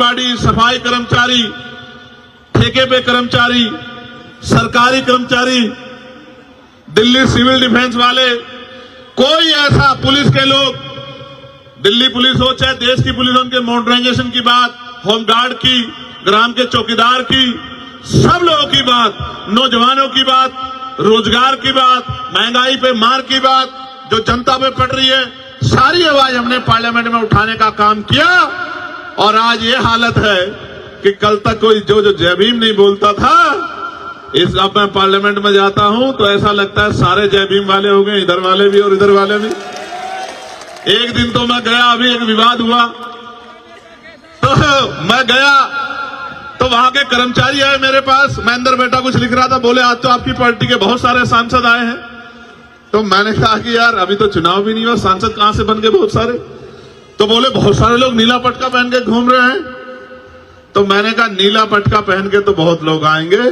आंगनबाड़ी, सफाई कर्मचारी, ठेके पे कर्मचारी, सरकारी कर्मचारी, दिल्ली सिविल डिफेंस वाले, कोई ऐसा पुलिस के लोग, दिल्ली पुलिस हो चाहे देश की पुलिस हो, उनके मॉडर्नाइजेशन की बात, होमगार्ड की, ग्राम के चौकीदार की, सब लोगों की बात, नौजवानों की बात, रोजगार की बात, महंगाई पे मार की बात, जो जनता पे पड़ रही है, सारी आवाज हमने पार्लियामेंट में उठाने का काम किया। और आज ये हालत है कि कल तक कोई जो जय भीम नहीं बोलता था, इस अब मैं पार्लियामेंट में जाता हूं तो ऐसा लगता है सारे जय भीम वाले हो गए, इधर वाले भी और इधर वाले भी। एक दिन तो मैं गया, अभी एक विवाद हुआ तो मैं गया तो वहां के कर्मचारी आए मेरे पास, मैं अंदर बैठा कुछ लिख रहा था, बोले आज तो आपकी पार्टी के बहुत सारे सांसद आए हैं। तो मैंने कहा कि यार अभी तो चुनाव भी नहीं हुआ, सांसद कहां से बन गए बहुत सारे? तो बोले बहुत सारे लोग नीला पटका पहन के घूम रहे हैं। तो मैंने कहा नीला पटका पहन के तो बहुत लोग आएंगे,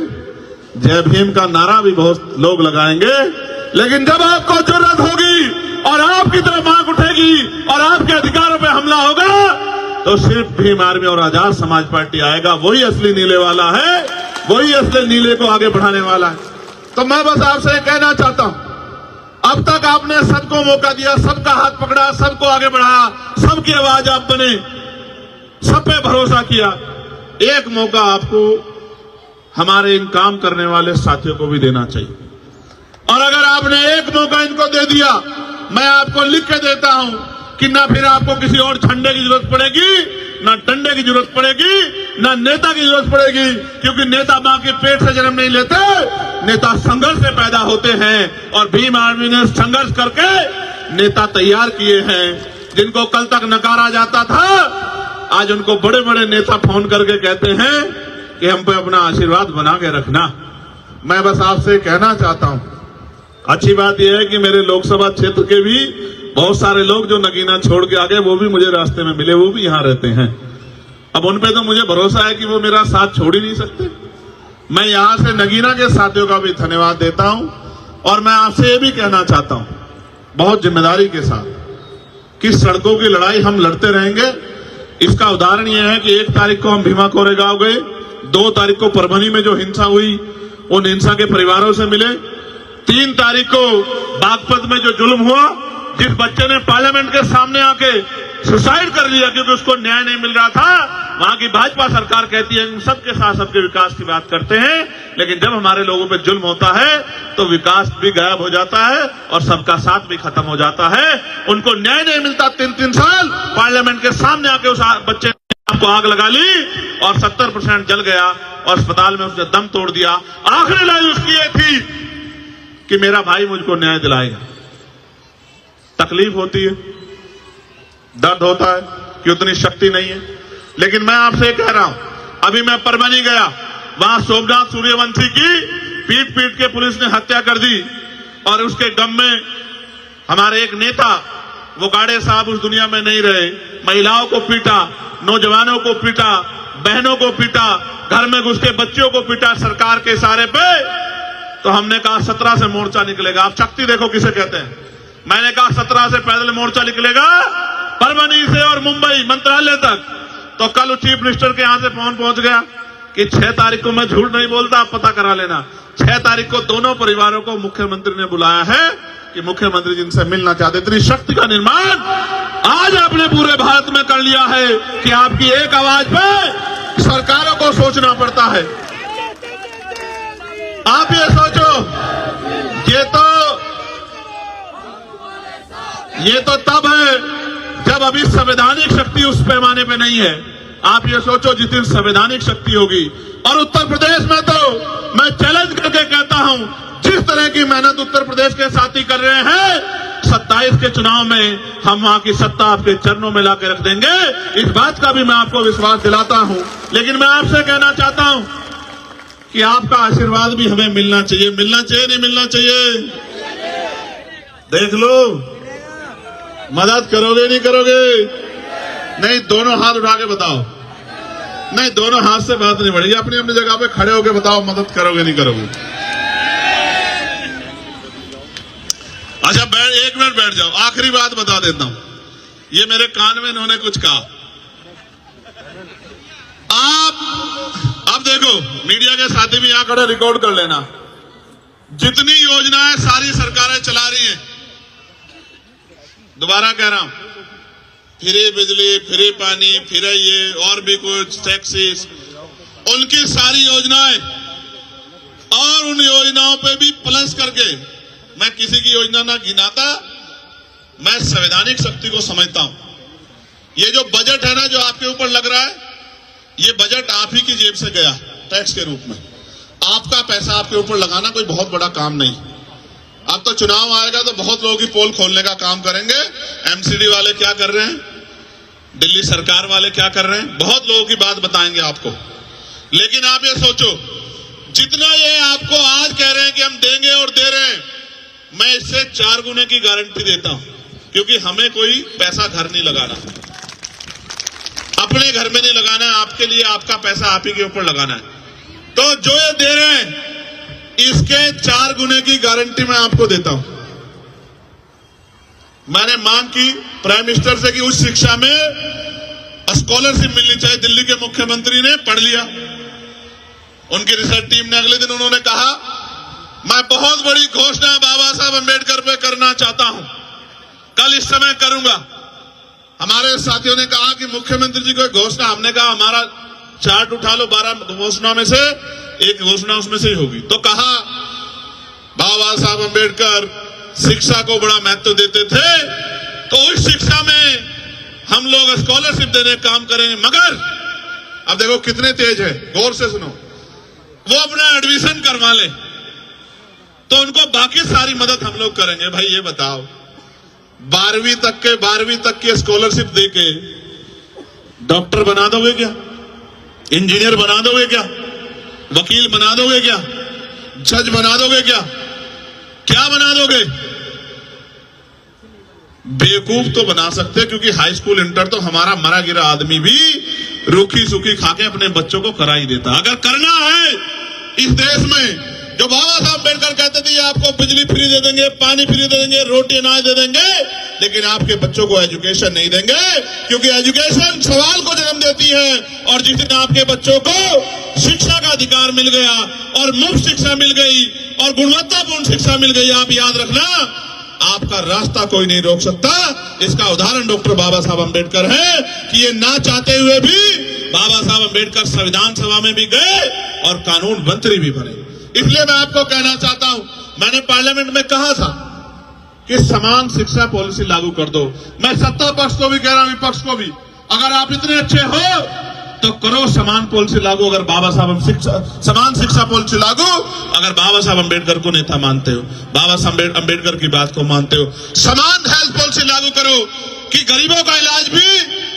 जय भीम का नारा भी बहुत लोग लगाएंगे, लेकिन जब आपको जरूरत होगी और आपकी तरफ आंख उठेगी और आपके अधिकारों पे हमला होगा तो सिर्फ भीम आर्मी और आजाद समाज पार्टी आएगा। वही असली नीले वाला है, वही असली नीले को आगे बढ़ाने वाला है। तो मैं बस आपसे कहना चाहता हूं, अब तक आपने सबको मौका दिया, सबका हाथ पकड़ा, सबको आगे बढ़ाया, सबकी आवाज आप बने, सब पे भरोसा किया। एक मौका आपको हमारे इन काम करने वाले साथियों को भी देना चाहिए। और अगर आपने एक मौका इनको दे दिया, मैं आपको लिख के देता हूं कि ना फिर आपको किसी और झंडे की जरूरत पड़ेगी, ना डंडे की जरूरत पड़ेगी, ना नेता की जरूरत पड़ेगी, क्योंकि नेता मां के पेट से जन्म नहीं लेते, नेता संघर्ष से पैदा होते हैं। और भीम आर्मी ने संघर्ष करके नेता तैयार किए हैं। जिनको कल तक नकारा जाता था, आज उनको बड़े बड़े नेता फोन करके कहते हैं कि हम पे अपना आशीर्वाद बना के रखना। मैं बस आपसे कहना चाहता हूं, अच्छी बात यह है कि मेरे लोकसभा क्षेत्र के भी बहुत सारे लोग जो नगीना छोड़ के आ गए, वो भी मुझे रास्ते में मिले, वो भी यहां रहते हैं। अब उन पे तो मुझे भरोसा है कि वो मेरा साथ छोड़ ही नहीं सकते। मैं यहां से नगीना के साथियों का भी धन्यवाद देता हूं। और मैं आपसे ये भी कहना चाहता हूं बहुत जिम्मेदारी के साथ कि सड़कों की लड़ाई हम लड़ते रहेंगे। इसका उदाहरण यह है कि 1 तारीख को हम भीमा कोरेगांव गए, 2 तारीख को परभनी में जो हिंसा हुई उन हिंसा के परिवारों से मिले, 3 तारीख को बागपत में जो जुल्म हुआ, जिस बच्चे ने पार्लियामेंट के सामने आके सुसाइड कर लिया क्योंकि उसको न्याय नहीं मिल रहा था, वहां की भाजपा सरकार कहती है हम सबके साथ सबके विकास की बात करते हैं, लेकिन जब हमारे लोगों पे जुल्म होता है तो विकास भी गायब हो जाता है और सबका साथ भी खत्म हो जाता है। उनको न्याय नहीं मिलता। 3-3 साल पार्लियामेंट के सामने आके उस बच्चे ने आपको आग लगा ली और 70% जल गया और अस्पताल में उसने दम तोड़ दिया। आखिरी लाइन उसकी ये थी कि मेरा भाई मुझको न्याय दिलाएगा। तकलीफ होती है, दर्द होता है कि उतनी शक्ति नहीं है, लेकिन मैं आपसे कह रहा हूं, अभी मैं परभनी गया, वहां सोमनाथ सूर्यवंशी की पीट पीट के पुलिस ने हत्या कर दी और उसके गम में हमारे एक नेता वोकाड़े साहब उस दुनिया में नहीं रहे, महिलाओं को पीटा, नौजवानों को पीटा, बहनों को पीटा, घर में घुस के बच्चियों को पीटा सरकार के इशारे पे। तो हमने कहा 17 से मोर्चा निकलेगा। आप शक्ति देखो किसे कहते हैं। मैंने कहा 17 से पैदल मोर्चा निकलेगा परभनी से और मुंबई मंत्रालय तक। तो कल चीफ मिनिस्टर के यहां से फोन पहुंच गया कि 6 तारीख को, मैं झूठ नहीं बोलता, आप पता करा लेना, 6 तारीख को दोनों परिवारों को मुख्यमंत्री ने बुलाया है कि मुख्यमंत्री जिनसे मिलना चाहते। इतनी शक्ति का निर्माण आज आपने पूरे भारत में कर लिया है कि आपकी एक आवाज पे सरकारों को सोचना पड़ता है। आप ये सोचो, ये तो तब है जब अभी संवैधानिक शक्ति उस पैमाने पे नहीं है। आप ये सोचो जिस दिन संवैधानिक शक्ति होगी। और उत्तर प्रदेश में तो मैं चैलेंज करके कहता हूं, जिस तरह की मेहनत उत्तर प्रदेश के साथी कर रहे हैं, 27 के चुनाव में हम वहां की सत्ता आपके चरणों में लाकर रख देंगे। इस बात का भी मैं आपको विश्वास दिलाता हूं। लेकिन मैं आपसे कहना चाहता हूं कि आपका आशीर्वाद भी हमें मिलना चाहिए। मिलना चाहिए, नहीं मिलना चाहिए? देख लो, मदद करोगे नहीं करोगे? नहीं, दोनों हाथ उठा के बताओ। नहीं, दोनों हाथ से बात नहीं बढ़ेगी। अपनी अपनी जगह पे खड़े होके बताओ, मदद करोगे नहीं करोगे? अच्छा, एक मिनट बैठ जाओ। आखिरी बात बता देता हूं, ये मेरे कान में इन्होंने कुछ कहा। आप अब देखो, मीडिया के साथी भी यहां खड़े रिकॉर्ड कर लेना, जितनी योजनाएं सारी सरकारें चला रही हैं, दोबारा कह रहा हूं, फ्री बिजली, फ्री पानी, फ्री ये और भी कुछ टैक्सेस, उनकी सारी योजनाएं, और उन योजनाओं पे भी प्लस करके, मैं किसी की योजना ना गिनाता, मैं संवैधानिक शक्ति को समझता हूं। ये जो बजट है ना, जो आपके ऊपर लग रहा है, ये बजट आप ही की जेब से गया टैक्स के रूप में। आपका पैसा आपके ऊपर लगाना कोई बहुत बड़ा काम नहीं। अब तो चुनाव आएगा तो बहुत लोगों की पोल खोलने का काम करेंगे, एमसीडी वाले क्या कर रहे हैं, दिल्ली सरकार वाले क्या कर रहे हैं, बहुत लोगों की बात बताएंगे आपको। लेकिन आप ये सोचो, जितना ये आपको आज कह रहे हैं कि हम देंगे और दे रहे हैं, मैं इससे 4 गुने की गारंटी देता हूं, क्योंकि हमें कोई पैसा घर नहीं लगाना, अपने घर में नहीं लगाना है, आपके लिए आपका पैसा आप ही के ऊपर लगाना है। तो जो ये दे रहे हैं, इसके 4 गुने की गारंटी मैं आपको देता हूं। मैंने मांग की प्राइम मिनिस्टर से कि उच्च शिक्षा में स्कॉलरशिप मिलनी चाहिए। दिल्ली के मुख्यमंत्री ने पढ़ लिया, उनकी रिसर्च टीम ने अगले दिन उन्होंने कहा, मैं बहुत बड़ी घोषणा बाबा साहब अंबेडकर पे करना चाहता हूं, कल इस समय करूंगा। हमारे साथियों ने कहा कि मुख्यमंत्री जी को घोषणा, हमने कहा हमारा चार्ट उठा लो, 12 घोषणा में से एक घोषणा उसमें से ही होगी। तो कहा बाबा साहब अंबेडकर शिक्षा को बड़ा महत्व देते थे, तो उस शिक्षा में हम लोग स्कॉलरशिप देने का काम करेंगे। मगर अब देखो कितने तेज है, गौर से सुनो, वो अपना एडमिशन करवा ले तो उनको बाकी सारी मदद हम लोग करेंगे। भाई ये बताओ, 12वीं तक के स्कॉलरशिप देके डॉक्टर बना दोगे क्या, इंजीनियर बना दोगे क्या, वकील बना दोगे क्या, जज बना दोगे क्या, क्या बना दोगे? बेवकूफ तो बना सकते, क्योंकि हाई स्कूल इंटर तो हमारा मरा गिरा आदमी भी रूखी सूखी खाके अपने बच्चों को करा ही देता। अगर करना है इस देश में, जो बाबा साहब अम्बेडकर कहते थे आपको बिजली फ्री दे देंगे, पानी फ्री दे देंगे, रोटी अनाज दे देंगे, लेकिन आपके बच्चों को एजुकेशन नहीं देंगे, क्योंकि एजुकेशन सवाल को जन्म देती है। और जिस दिन आपके बच्चों को शिक्षा का अधिकार मिल गया और मुफ्त शिक्षा मिल गई और गुणवत्तापूर्ण शिक्षा मिल गई, आप याद रखना, आपका रास्ता कोई नहीं रोक सकता। इसका उदाहरण डॉक्टर बाबा साहब अम्बेडकर है कि ये ना चाहते हुए भी बाबा साहब अम्बेडकर संविधान सभा में भी गए और कानून मंत्री भी बने। इसलिए मैं आपको कहना चाहता हूं, मैंने पार्लियामेंट में कहा था कि समान शिक्षा पॉलिसी लागू कर दो। मैं सत्ता पक्ष को भी कह रहा हूं, विपक्ष को भी, अगर आप इतने अच्छे हो तो करो समान पॉलिसी लागू। अगर बाबा साहब समान शिक्षा पॉलिसी लागू, अगर बाबा साहब अम्बेडकर को नेता मानते हो, बाबा साहब अम्बेडकर की बात को मानते हो, समान हेल्थ पॉलिसी लागू करो कि गरीबों का इलाज भी,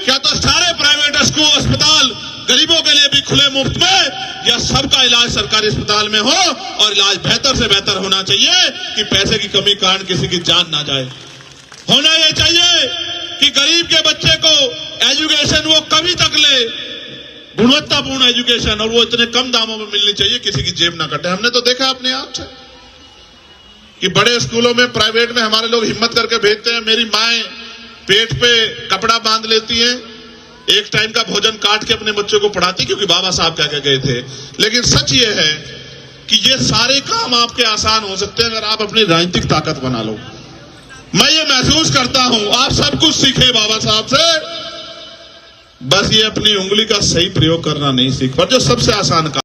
क्या तो सारे प्राइवेट स्कूल अस्पताल गरीबों के लिए भी खुले मुफ्त में, या सबका इलाज सरकारी अस्पताल में हो, और इलाज बेहतर से बेहतर होना चाहिए कि पैसे की कमी के कारण किसी की जान ना जाए। होना यह चाहिए कि गरीब के बच्चे को एजुकेशन वो कभी तक ले, गुणवत्तापूर्ण एजुकेशन, और वो इतने कम दामों में मिलनी चाहिए, किसी की जेब ना कटे। हमने तो देखा अपने आप से कि बड़े स्कूलों में, प्राइवेट में हमारे लोग हिम्मत करके भेजते हैं। मेरी माएं पेट पे कपड़ा बांध लेती हैं, एक टाइम का भोजन काट के अपने बच्चों को पढ़ाती, क्योंकि बाबा साहब कह के गए थे। लेकिन सच ये है कि ये सारे काम आपके आसान हो सकते हैं अगर आप अपनी राजनीतिक ताकत बना लो। मैं ये महसूस करता हूं, आप सब कुछ सीखे बाबा साहब से, बस ये अपनी उंगली का सही प्रयोग करना नहीं सीख पर, जो सबसे आसान काम